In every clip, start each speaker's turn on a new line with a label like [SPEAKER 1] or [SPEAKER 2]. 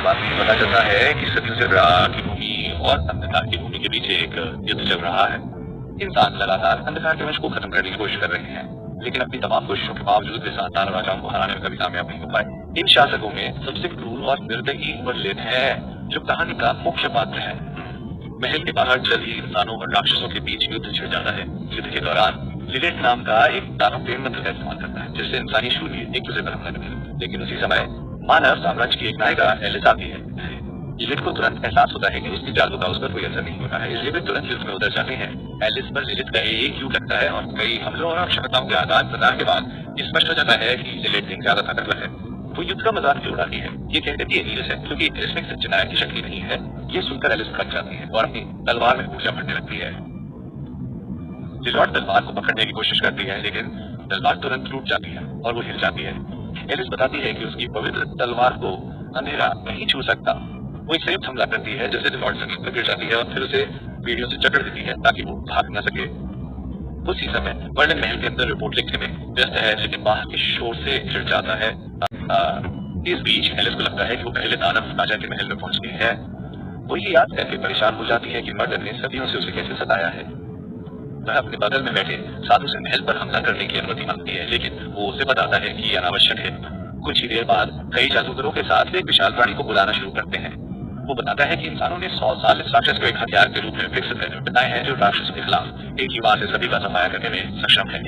[SPEAKER 1] शुरुआत में पता चलता है कि सदियों से राख की भूमि और अंधकार की भूमि के बीच एक युद्ध चल रहा है। इंसान लगातार अंधकार के वंश को खत्म करने की कोशिश कर रहे हैं, लेकिन अपनी तमाम कोशिशों के बावजूद वे दानव राजाओं को हराने में कभी कामयाब नहीं हो पाए। इन शासकों में सबसे क्रूर और निर्दयी मर्लिन है, जो कहानी का मुख्य पात्र है। महल के बाहर जल्द ही इंसानों और राक्षसों के बीच युद्ध छिड़ जाता है। युद्ध के दौरान लिलेट नाम का एक दानव प्रेम मंत्र का इस्तेमाल करता है, जिससे इंसानी शूर एक दूसरे पर हमला करते हैं। लेकिन उसी समय मानव साम्राज्य की एक नायिका एलिस आती है। लिलेट को तुरंत एहसास होता है कि उसकी जादू का उस पर कोई असर नहीं हो रहा है, इसलिए वे तुरंत युद्ध में उतर जाते हैं। एलिस पर लिलेट का एक युद्ध लगता है और कई हमलों और क्षमताओं के आदान प्रदान के बाद स्पष्ट हो जाता है कि लिलेट एक ज्यादा ताकतवर है। वो युद्ध का मजाक भी उड़ाती है। ये कहते कि ये नीरस है क्योंकि इसमें सच्चे नायक की शक्ति नहीं है। ये सुनकर एलिस भड़क जाती है और अपनी तलवार में ऊर्जा भरने लगती है। लिलॉट तलवार को पकड़ने की कोशिश करती है, लेकिन तलवार तुरंत टूट जाती है और वो हिल जाती है। एलिस बताती है कि उसकी पवित्र तलवार को अंधेरा नहीं छू सकता। वो एक संयुक्त हमला करती है, जैसे लिलॉट जमीन पर गिर जाती है और फिर उसे बीड़ियों से जकड़ देती है ताकि वो भाग न सके। उसी समय मर्लिन महल के अंदर रिपोर्ट लिखने में व्यस्त है, लेकिन बाहर के शोर से गिर जाता है। इस बीच एलिस को लगता है कि वो पहले दानव राजा के महल में पहुंच गई है। वो ये याद करके परेशान हो जाती है कि मर्लिन ने सदियों से उसे कैसे सताया है। वह अपने बगल में बैठे साधु से महल पर हमला करने की अनुमति मांगती है, लेकिन वो उसे बताता है कि ये अनावश्यक है। कुछ ही देर बाद कई जादूगरों के साथ वे एक विशाल प्राणी को बुलाना शुरू करते हैं। वो बताता है कि इंसानों ने 100 साल इस राक्षस को एक हथियार के रूप में विकसित करने में बिताए हैं, जो राक्षसों के खिलाफ एक ही बार से सभी का सफाया करने में सक्षम है।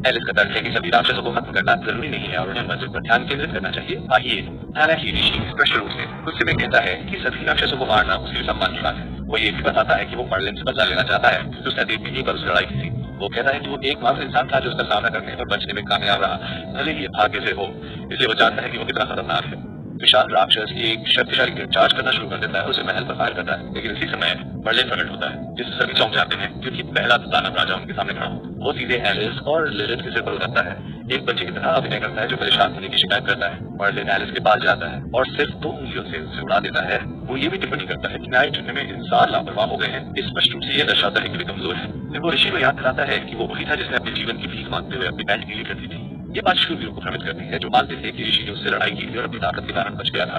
[SPEAKER 1] एलिस का तर्क है कि सभी राक्षसों को खत्म करना जरूरी नहीं है और उन्हें मंजिल पर ध्यान केंद्रित करना चाहिए। आइए, हालांकि ऋषि स्पष्ट रूप से गुस्से में कहता है कि सभी राक्षसों को मारना उसके सम्मान की बात है। वो ये भी बताता है कि वो मर्लिन से बदला लेना चाहता है, जो उसने अतीत में ही पर उस लड़ाई की थी। वो कहता है कि वो एकमात्र इंसान था जो उसका सामना करने पर बचने में कामयाब रहा, भले ही भाग्य से हो। इसलिए वो जानता है कि वो कितना खतरनाक है। विशाल राक्षस एक शक्तिशाली चार्ज करना शुरू कर देता है, उसे महल पर फायर करता है, लेकिन इसी समय मर्लिन प्रकट होता है, जिससे सभी चौंक जाते हैं क्योंकि पहला दानव राजा उनके सामने खड़ा हो। वो सीधे एलिस और लिलिथ के सिर पर उतरता है। एक बच्चे की तरह अभिनय करता है जो परेशान होने की शिकायत करता है। मर्लिन एलिस के पास जाता है और सिर्फ 2 उंगलियों से उसे उड़ा देता है। वो ये भी टिप्पणी करता है कि न्याय चुनने में इंसान लापरवाह हो गए हैं। स्पष्ट रूप से ये दर्शाता है कि वे कमजोर है। फिर वो ऋषि को याद दिलाता है कि वो वही था जिसने अपने जीवन की भीख मांगते हुए अपनी पैंट गीली कर दी थी। ये बात शूरवीरों को भ्रमित करती है, जो मानते थे कि ऋषि ने उससे लड़ाई की थी और अपनी ताकत के कारण बच गया था।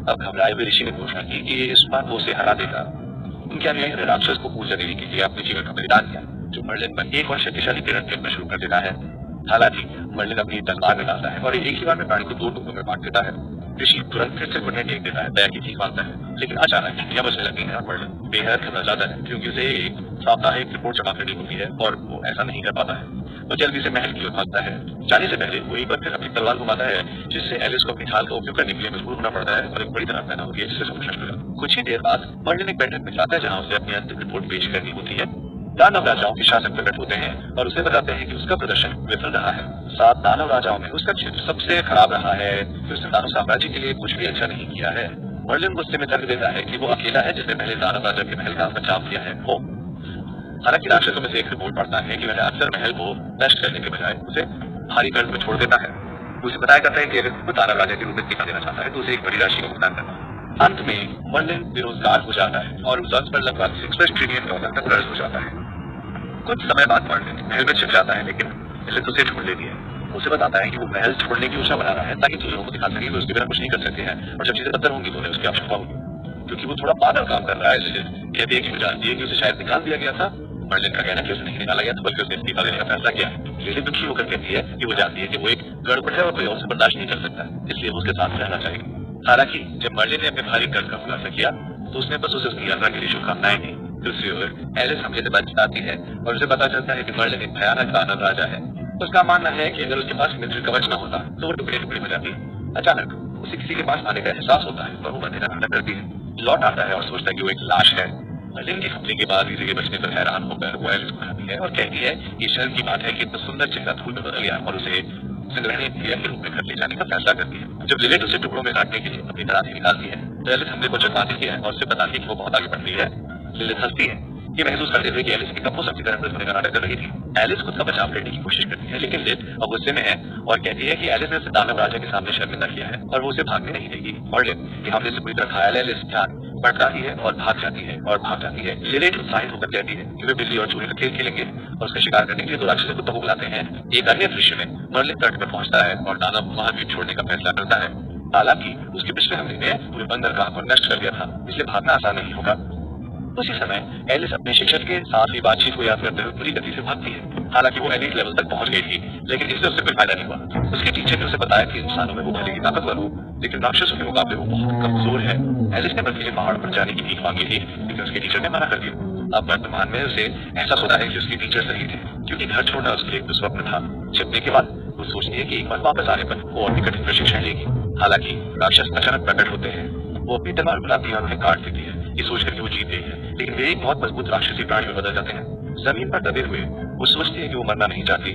[SPEAKER 1] अब घबराए हुए ऋषि ने घोषणा की कि इस बार वो उसे हरा देगा। उनके अनुयायियों ने राक्षस को ऊर्जा देने के लिए अपने जीवन का बलिदान किया, जो मर्लिन पर एक और शक्तिशाली किरण फेंकना शुरू कर देता है। हालांकि मर्लिन अपनी तलवार निकालता है और एक ही बार में प्राणी को 2 टुकड़ों में बांट देता है। ऋषि तुरंत फिर से घुटने टेक देता है, दया की भीख मांगता है, लेकिन अचानक छुट्टियां बचने लगती हैं और मर्लिन बेहद घबरा जाता है क्योंकि उसे एक साप्ताहिक रिपोर्ट जमा करनी होती है और वो ऐसा नहीं कर पाता है। वो जल्दी से महल की ओर भागता है। जाने से पहले वो एक बार फिर अपनी तलवार घुमाता है, जिससे एलिस को अपनी ढाल का उपयोग करने के लिए मजबूर होना पड़ता है और एक बड़ी तरह पैदा होती है, जिससे सब कुछ नष्ट हो जाता है। कुछ ही देर बाद मर्लिन एक बैठक में जाता है जहाँ उसे अपनी अंतिम रिपोर्ट पेश करनी होती है। दानव राजाओं के शासक प्रकट होते हैं और उसे बताते हैं कि उसका प्रदर्शन विफल रहा है। 7 दानव राजाओं में उसका क्षेत्र सबसे खराब रहा है, कि उसने दानव साम्राज्य के लिए कुछ भी अच्छा नहीं किया है। मर्लिन गुस्से में तर्क देता है कि वो अकेला है जिसने पहले दानव राजा के महल का बचाव किया है। हालांकि राक्षसों में से एक रिपोर्ट पढ़ता है कि वह अक्सर महल को नष्ट करने के बजाय उसे भारी कर्ज में छोड़ देता है। उसे बताया जाता है कि अगर वो दानव राजा के रूप में दिखा देना चाहता है तो उसे एक बड़ी राशि का भुगतान करना। अंत में मर्लिन बेरोजगार हो जाता है और उस अर्ज पर लगभग $6 ट्रिलियन तक कर्ज हो जाता है। कुछ समय बाद मर्लिन महल में छिप जाता है, लेकिन लिलिथ उसे ढूंढ लेती है। उसे बताता है कि वो महल छोड़ने की योजना बना रहा है ताकि दूसरों को दिखा सके कि उसके बिना कुछ नहीं कर सकते हैं और जब चीजें बदतर होंगी तो उन्हें उसकी आवश्यकता होगी। क्योंकि वो थोड़ा पागल काम कर रहा है, लिलिथ कहती है कि वो जानती है कि उसे शायद निकाल दिया गया था। मर्लिन का कहना है कि उसे नहीं निकाला गया था, बल्कि उसने इस्तीफा देने का फैसला किया है। लिलिथ दुखी होकर कहती है कि वो जानती है कि वो एक गड़बड़ है और कोई और उसे बर्दाश्त नहीं कर सकता, इसलिए वो उसके साथ रहना चाहेगी। हालांकि जब मर्लिन ने अपने भारी कर्ज का खुलासा किया तो उसने बस उसे उसकी यात्रा के लिए शुभकामनाएं दी। दूसरी ओर एलिस हमले से बच जाती है और उसे पता चलता है कि मर्लिन एक भयानक दानव राजा है। उसका मानना है कि अगर उसके पास मित्र कवच न होता तो वो टुकड़े टुकड़े हो जाती। अचानक उसे किसी के पास आने का एहसास होता है और वो अंधेरा ठंडा करती है। लौट आता है और सोचता है कि वो एक लाश है। मर्लिन के हमले के बाद इसी के बचने पर हैरान होकर वो एलिस को कहती है और कहती है कि शर्म की बात है कि इतना सुंदर चेहरा धूल में बदल गया और उसे संग्रहणीय क्रिया के रूप में घर ले जाने का फैसला करती है। जब लिलिथ उसे टुकड़ों में काटने के लिए अपनी तराजू निकालती है तो एलिस हमले को चकमा देती है और उसे बताती है कि वो बहुत आगे बढ़ रही है। लिलिथ हंसती है, ये महसूस करते हुए कि एलिस की कपो सबकी तरफ होने का नाटक कर रही थी। एलिस खुद का बचाव करने की कोशिश करती है, लेकिन लिलिथ अब गुस्से में है और कहती है कि एलिस ने उसे दानव राजा के सामने शर्मिंदा किया है और वो उसे भागने नहीं देगी। और लिलिथ हमले से पूरी तरह घायल है। एलिस ध्यान भटकाती है और भाग जाती है। लिलिथ उत्साहित होकर कहती है कि वे बिल्ली और चूहे का खेल खेलेंगे और उसका शिकार करने के लिए 2 राक्षसों को तबू बुलाते हैं। एक अन्य दृश्य में मर्लिन तट पर पहुंचता है और दानव महाद्वीप छोड़ने का फैसला करता है। हालांकि उसके पिछले हमले ने पूरे बंदरगाह को नष्ट कर दिया था, इसलिए भागना आसान नहीं होगा। उसी समय एलिस अपने शिक्षक के साथ ही बातचीत को याद करते हुए पूरी गति से भागती है। हालांकि वो एलिट लेवल तक पहुंच गई थी, लेकिन इससे उससे कोई फायदा नहीं हुआ। उसके टीचर ने उसे बताया कि इंसानों में वो भले ही ताकतवर हो, लेकिन राक्षसों के मुकाबले वो बहुत कमजोर है। एलिस ने बर्फीले पहाड़ पर जाने की भीख मांगी थी, लेकिन उसके टीचर ने मना कर दिया। अब वर्तमान में उसे एहसास होता है कि उसके टीचर सही थे, क्योंकि घर छोड़ना उसके लिए एक दुस्वप्न था। छिपने के बाद वो सोचती है कि एक बार वापस आने पर वो और भी कठिन प्रशिक्षण लेगी। हालांकि राक्षस अचानक प्रकट होते हैं। वो अपनी तलवार बुलाती है और उन्हें काट देती है। ये सोचकर कि वो जीत गई है, लेकिन वे एक बहुत मजबूत राक्षसी प्राणी में बदल जाते हैं। जमीन पर दबे हुए वो सोचती है कि वो मरना नहीं चाहती।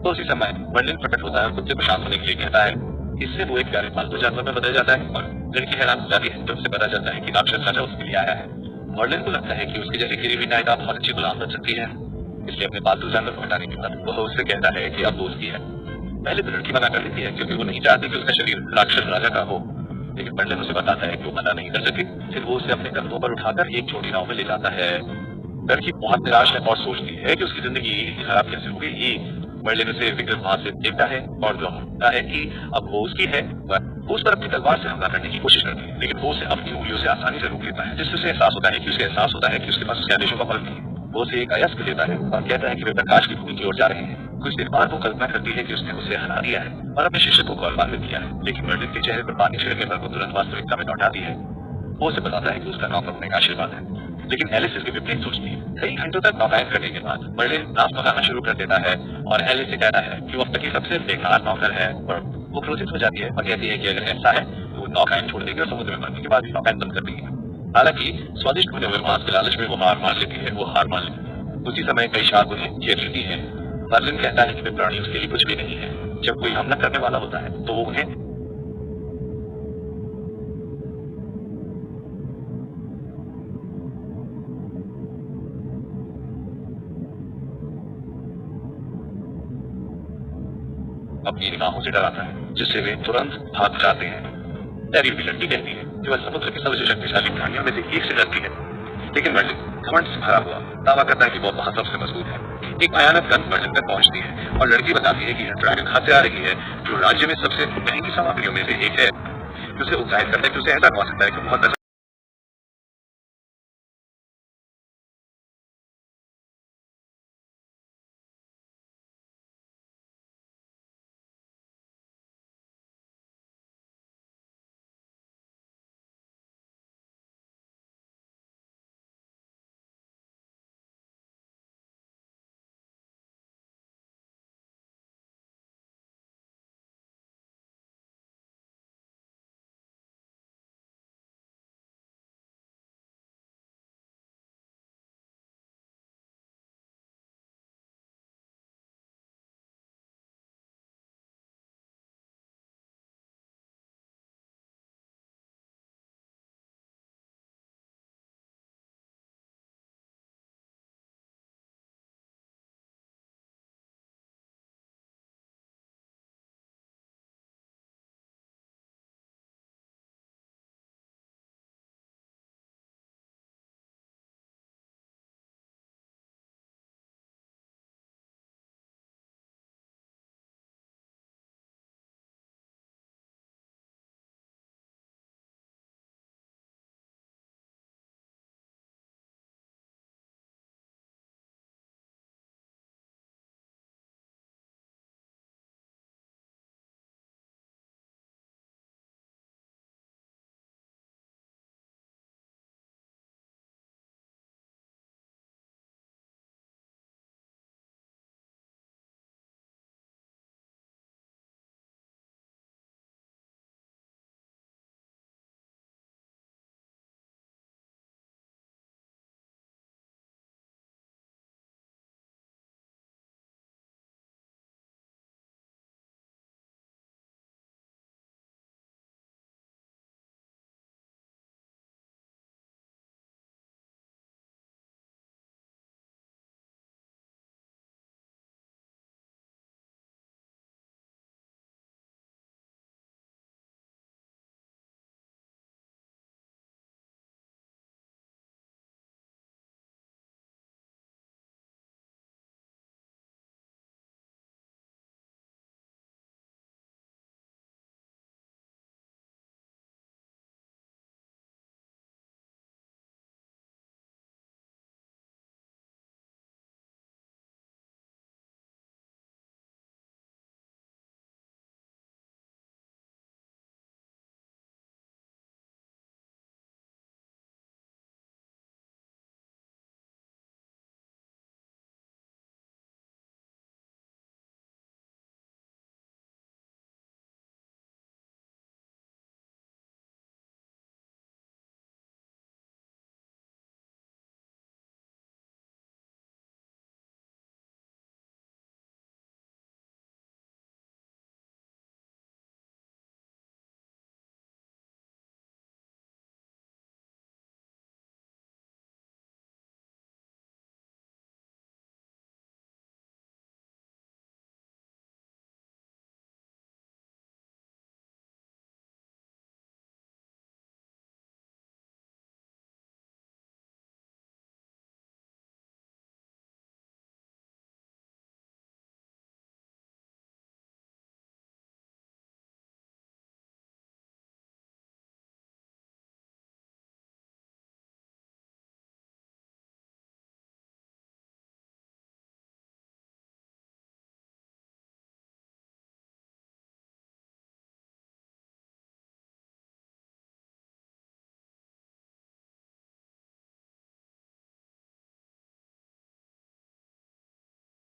[SPEAKER 1] तो उसी समय मर्लिन प्रकट होता है और कुत्ते को शांत होने के लिए कहता है। इससे वो एक प्यारे पालतू जानवर में बदल जाता है और लड़की हैरान हो जाती है जब उसे पता चलता है कि राक्षस राजा उसके लिए आया है। मर्लिन को लगता है कि उसके जैसे गिरी हुई नायिका बहुत अच्छी गुलाम बन सकती है, इसलिए अपने पालतू जानवर को हटाने के बाद वह उससे कहता है कि अब वो उसकी है। पहले तो लड़की मना कर देती है, क्योंकि वो नहीं चाहती कि उसका शरीर राक्षस राजा का हो, लेकिन मर्लिन उसे बताता है कि वो मना नहीं कर सके। फिर वो उसे अपने कंधों पर उठाकर एक छोटी नाव में ले जाता है। लड़की बहुत निराश है और सोचती है कि उसकी जिंदगी इतनी खराब कैसे हो गई। मर्लिन उसे विकृत वहां से देखता है और जो होता है कि अब वो उसकी है। वो उस पर अपनी तलवार से हमला करने की कोशिश करती है, लेकिन वो उसे अपनी उंगलियों से आसानी से रोक लेता है, जिससे उसे एहसास होता है कि उसके पास उसके आदेशों का फल नहीं है। वो उसे एक अयस्क देता है और कहता है कि वे प्रकाश की भूमि की ओर जा रहे हैं। कुछ देर बाद वो कल्पना करती है कि उसने उसे हरा दिया है और अपने शिष्य को गौरवान्वित किया है, लेकिन मर्लिन के चेहरे पर पानी छिड़कने पर वो तुरंत वास्तविकता में लौटाती है। वो उसे बताता है कि उसका नौका होने का आशीर्वाद है, लेकिन एलिस इसके विपरीत सोचती है। कई घंटों तक नौकायन करने के बाद मर्लिन नाव पकाना शुरू कर देता है और एलिस से कहता है कि वो अब तक की सबसे बेकार नौकर है। और वो क्रोधित हो जाती है और कहती है कि अगर ऐसा है तो वो नौकायन छोड़ देगी और समुद्र में मरने के बाद भी नौकायन बंद कर देगी। हालांकि स्वादिष्ट होने हुए मांस के लालच में वो हार मान लेती है। उसी समय कई शार्क उन्हें घेर लेती है। मर्लिन कहता है कि वे प्राणी उसके लिए कुछ भी नहीं है। जब कोई हमला करने वाला होता है तो वो उन्हें अपनी निगाहों से डराता है, जिससे वे तुरंत भाग जाते हैं। टेरी भी लड़की कहती है कि वह समुद्र के सबसे शक्तिशाली प्राणियों में से एक से डरती है, लेकिन मर्लिन घमंड से भरा हुआ दावा करता है कि वो बहुत सबसे मजबूत है। एक भयानक गंध मर्लिन तक पहुंचती है और लड़की बताती है कि यह ड्रैगन कहां से आ रही है, जो राज्य में सबसे महंगी सामग्रियों में से एक है। उसे उत्साहित करता है कि उसे ऐसा हो सकता है कि बहुत